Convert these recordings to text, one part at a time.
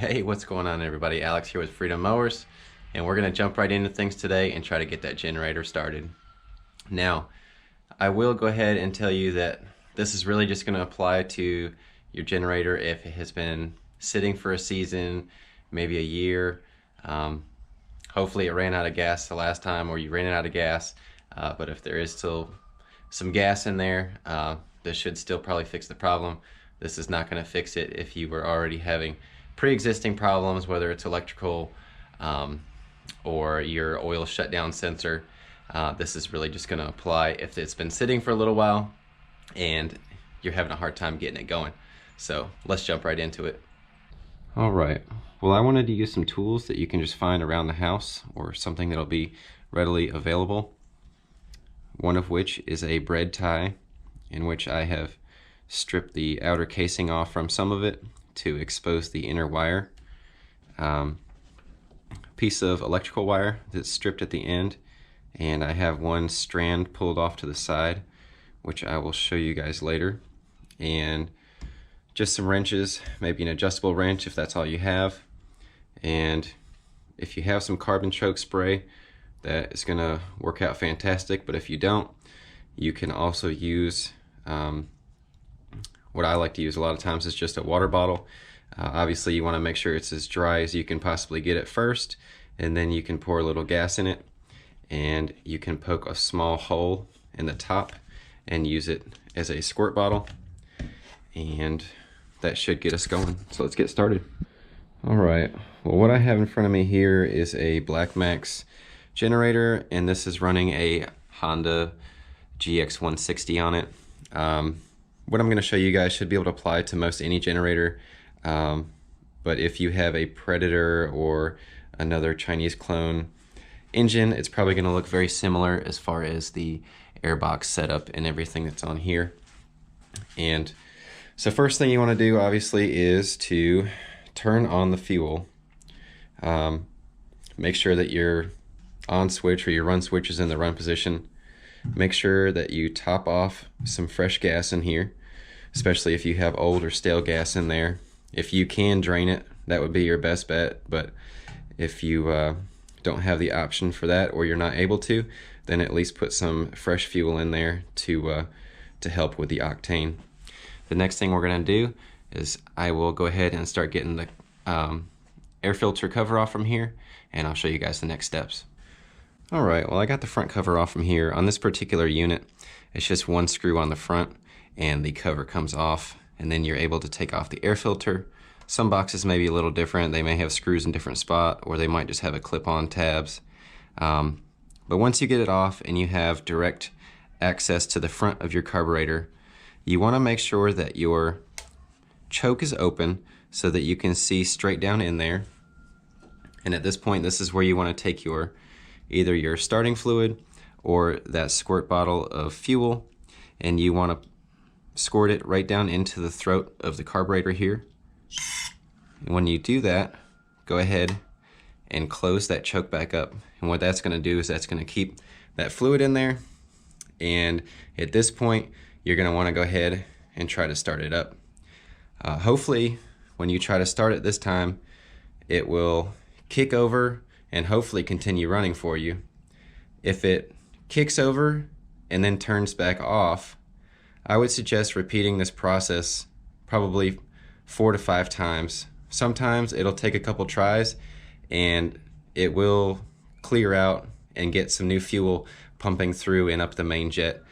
Hey, what's going on everybody? Alex here with Freedom Mowers, and we're going to jump right into things today and try to get that generator started. Now, I will go ahead and tell you that this is really just going to apply to your generator if it has been sitting for a season, maybe a year. Hopefully it ran out of gas the last time, or you ran out of gas, but if there is still some gas in there, this should still probably fix the problem. This is not going to fix it if you were already having pre-existing problems, whether it's electrical or your oil shutdown sensor. This is really just going to apply if it's been sitting for a little while and you're having a hard time getting it going. So let's jump right into it. All right, well, I wanted to use some tools that you can just find around the house, or something that'll be readily available. One of which is a bread tie, in which I have stripped the outer casing off from some of it to expose the inner wire. Piece of electrical wire that's stripped at the end, and I have one strand pulled off to the side, which I will show you guys later. And just some wrenches, maybe an adjustable wrench if that's all you have. And if you have some carbon choke spray, that is going to work out fantastic. But if you don't, you can also use what I like to use a lot of times is just a water bottle. Obviously you want to make sure it's as dry as you can possibly get it first, and then you can pour a little gas in it, and you can poke a small hole in the top and use it as a squirt bottle, and that should get us going. So let's get started. All right, well, what I have in front of me here is a Black Max generator, and this is running a Honda GX160 on it. What I'm going to show you guys should be able to apply to most any generator, but if you have a Predator or another Chinese clone engine, it's probably going to look very similar as far as the airbox setup and everything that's on here. And so first thing you want to do, obviously, is to turn on the fuel. Make sure that your on switch or your run switch is in the run position. Make sure that you top off some fresh gas in here, especially if you have old or stale gas in there. If you can drain it, that would be your best bet, but if you don't have the option for that, or you're not able to, then at least put some fresh fuel in there to help with the octane. The next thing we're going to do is I will go ahead and start getting the air filter cover off from here, and I'll show you guys the next steps. Alright, well, I got the front cover off from here. On this particular unit, it's just one screw on the front and the cover comes off, and then you're able to take off the air filter. Some boxes may be a little different. They may have screws in different spot, or they might just have a clip-on tabs. But once you get it off and you have direct access to the front of your carburetor, you want to make sure that your choke is open so that you can see straight down in there. And at this point, this is where you want to take either your starting fluid or that squirt bottle of fuel, and you want to squirt it right down into the throat of the carburetor here. And when you do that, go ahead and close that choke back up. And what that's going to do is that's going to keep that fluid in there, and at this point you're going to want to go ahead and try to start it up. Hopefully when you try to start it this time, it will kick over and hopefully continue running for you. If it kicks over and then turns back off, I would suggest repeating this process probably 4 to 5 times. Sometimes it'll take a couple tries and it will clear out and get some new fuel pumping through and up the main jet,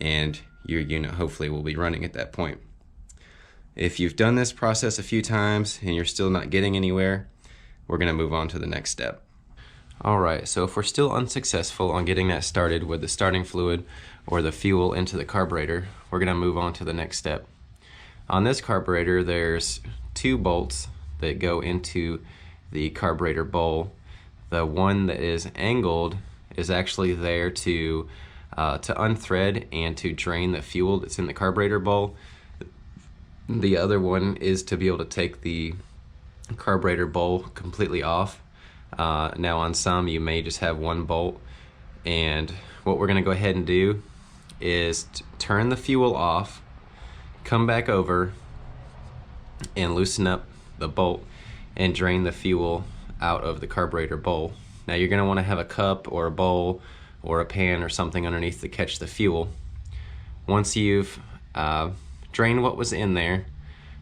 and your unit hopefully will be running at that point. If you've done this process a few times and you're still not getting anywhere, we're going to move on to the next step. Alright, so if we're still unsuccessful on getting that started with the starting fluid or the fuel into the carburetor, we're going to move on to the next step. On this carburetor, there's 2 bolts that go into the carburetor bowl. The one that is angled is actually there to unthread and to drain the fuel that's in the carburetor bowl. The other one is to be able to take the carburetor bowl completely off. Now on some you may just have one bolt, and what we're going to go ahead and do is turn the fuel off, come back over and loosen up the bolt, and drain the fuel out of the carburetor bowl. Now you're going to want to have a cup or a bowl or a pan or something underneath to catch the fuel. Once you've drained what was in there,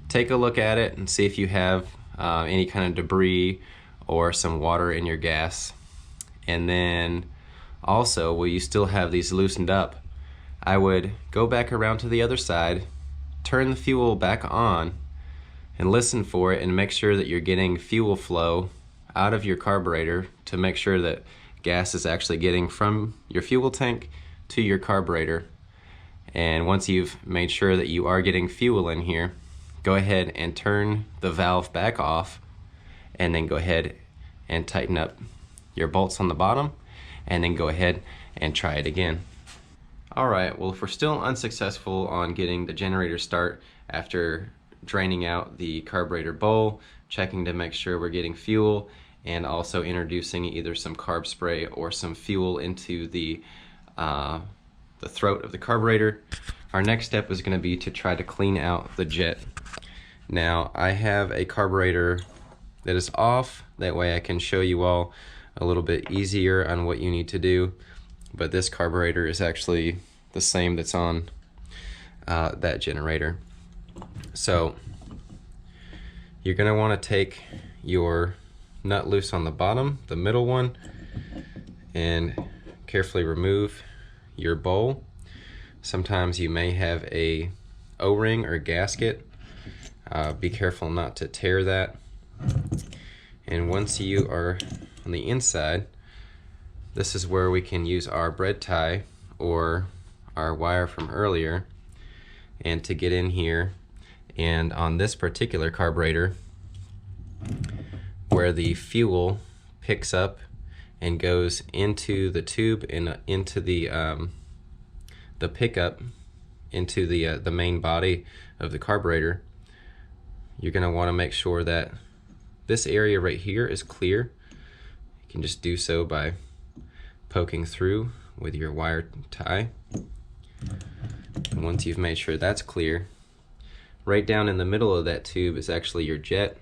take a look at it and see if you have any kind of debris or some water in your gas. And then also, will you still have these loosened up? I would go back around to the other side, turn the fuel back on, and listen for it and make sure that you're getting fuel flow out of your carburetor to make sure that gas is actually getting from your fuel tank to your carburetor. And once you've made sure that you are getting fuel in here, go ahead and turn the valve back off, and then go ahead and tighten up your bolts on the bottom, and then go ahead and try it again. Alright, well, if we're still unsuccessful on getting the generator start after draining out the carburetor bowl, checking to make sure we're getting fuel, and also introducing either some carb spray or some fuel into the throat of the carburetor, our next step is going to be to try to clean out the jet. Now, I have a carburetor that is off, that way I can show you all a little bit easier on what you need to do, but this carburetor is actually the same that's on that generator. So you're going to want to take your nut loose on the bottom, the middle one, and carefully remove your bowl. Sometimes you may have a O-ring or gasket. Be careful not to tear that. And once you are on the inside, this is where we can use our bread tie or our wire from earlier, and to get in here. And on this particular carburetor, where the fuel picks up and goes into the tube and into the pickup into the main body of the carburetor, you're going to want to make sure that this area right here is clear. You can just do so by poking through with your wire tie. And once you've made sure that's clear, right down in the middle of that tube is actually your jet,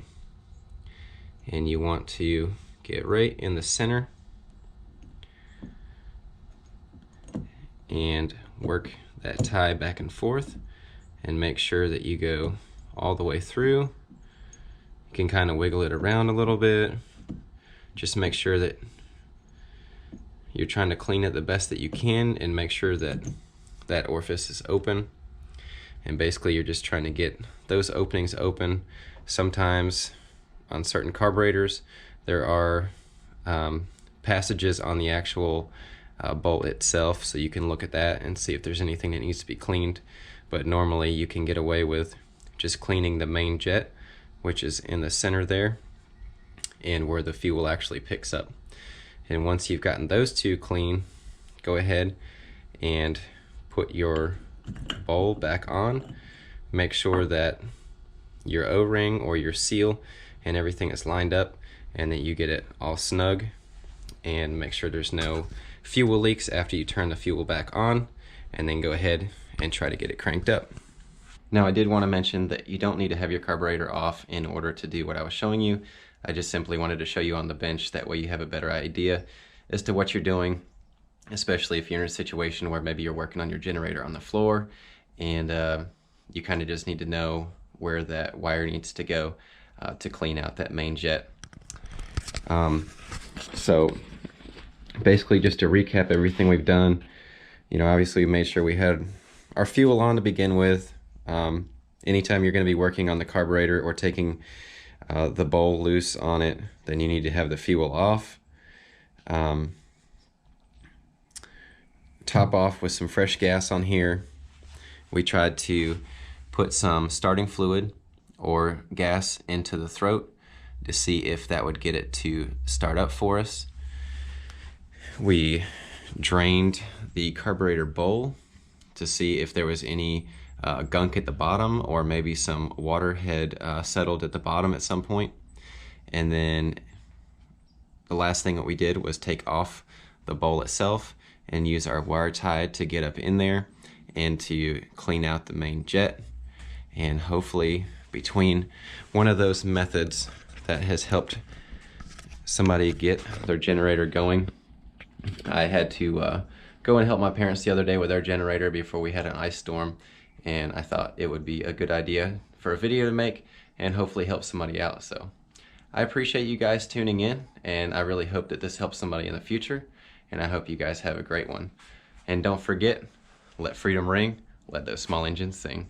and you want to get right in the center and work that tie back and forth and make sure that you go all the way through. You can kind of wiggle it around a little bit. Just make sure that you're trying to clean it the best that you can and make sure that that orifice is open. And basically you're just trying to get those openings open. Sometimes on certain carburetors there are passages on the actual bolt itself, so you can look at that and see if there's anything that needs to be cleaned. But normally you can get away with just cleaning the main jet, which is in the center there and where the fuel actually picks up. And once you've gotten those two clean, go ahead and put your bowl back on. Make sure that your O-ring or your seal and everything is lined up and that you get it all snug, and make sure there's no fuel leaks after you turn the fuel back on, and then go ahead and try to get it cranked up. Now, I did want to mention that you don't need to have your carburetor off in order to do what I was showing you. I just simply wanted to show you on the bench, that way you have a better idea as to what you're doing, especially if you're in a situation where maybe you're working on your generator on the floor and you kind of just need to know where that wire needs to go to clean out that main jet. So basically, just to recap everything we've done, you know, obviously we made sure we had our fuel on to begin with. Anytime you're going to be working on the carburetor or taking the bowl loose on it, then you need to have the fuel off. Top off with some fresh gas on here. We tried to put some starting fluid or gas into the throat to see if that would get it to start up for us. We drained the carburetor bowl to see if there was any gunk at the bottom, or maybe some water had settled at the bottom at some point. And then the last thing that we did was take off the bowl itself and use our wire tie to get up in there and to clean out the main jet. And hopefully between one of those methods that has helped somebody get their generator going. I had to go and help my parents the other day with their generator before we had an ice storm, and I thought it would be a good idea for a video to make and hopefully help somebody out. So I appreciate you guys tuning in, and I really hope that this helps somebody in the future, and I hope you guys have a great one. And don't forget, let freedom ring, let those small engines sing.